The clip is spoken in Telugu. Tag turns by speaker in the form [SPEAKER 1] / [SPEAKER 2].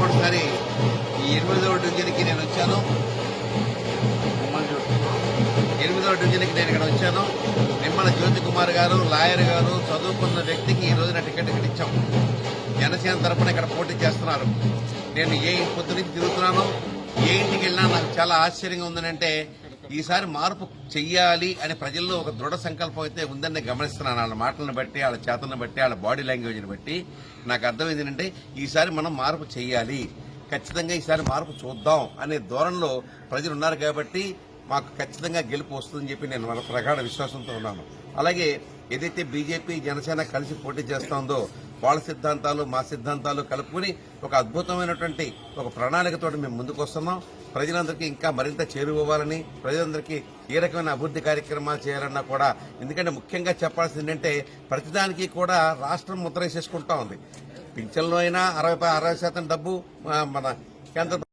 [SPEAKER 1] మొట్టమొదటిసారి ఈ 8వ డివిజన్కి నేను వచ్చాను. 8వ డివిజన్కి నేను ఇక్కడ వచ్చాను. నిమ్మల జ్యోతి కుమార్ గారు లాయర్ గారు చదువుకున్న వ్యక్తికి ఈ రోజున టికెట్ ఇక్కడ ఇచ్చాం. జనసేన తరపున ఇక్కడ పోటీ చేస్తున్నారు. నేను పొద్దు నుంచి తిరుగుతున్నాను. ఏ ఇంటికి వెళ్ళినా నాకు చాలా ఆశ్చర్యంగా ఉందనంటే ఈసారి మార్పు చెయ్యాలి అని ప్రజల్లో ఒక దృఢ సంకల్పం అయితే ఉందని గమనిస్తున్నాను. వాళ్ళ మాటలను బట్టి, వాళ్ళ చేతలను బట్టి, వాళ్ళ బాడీ లాంగ్వేజ్ని బట్టి నాకు అర్థమైంది ఏంటంటే ఈసారి మనం మార్పు చెయ్యాలి, ఖచ్చితంగా ఈసారి మార్పు చూద్దాం అనే ధోరణిలో ప్రజలు ఉన్నారు. కాబట్టి మాకు ఖచ్చితంగా గెలుపు వస్తుందని చెప్పి నేను వాళ్ళ ప్రగాఢ విశ్వాసంతో ఉన్నాను. అలాగే ఏదైతే బీజేపీ జనసేన కలిసి పోటీ చేస్తోందో వాళ్ళ సిద్ధాంతాలు మా సిద్ధాంతాలు కలుపుకుని ఒక అద్భుతమైనటువంటి ఒక ప్రణాళికతో మేము ముందుకు వస్తున్నాం. ప్రజలందరికీ ఇంకా మరింత చేరువవ్వాలని, ప్రజలందరికీ ఏ రకమైన అభివృద్ధి కార్యక్రమాలు చేయాలన్నా కూడా, ఎందుకంటే ముఖ్యంగా చెప్పాల్సింది ఏంటంటే ప్రతిదానికి కూడా రాష్ట్రం ముద్ర వేసేసుకుంటా ఉంది. పింఛన్లో అయినా 60% డబ్బు మన కేంద్ర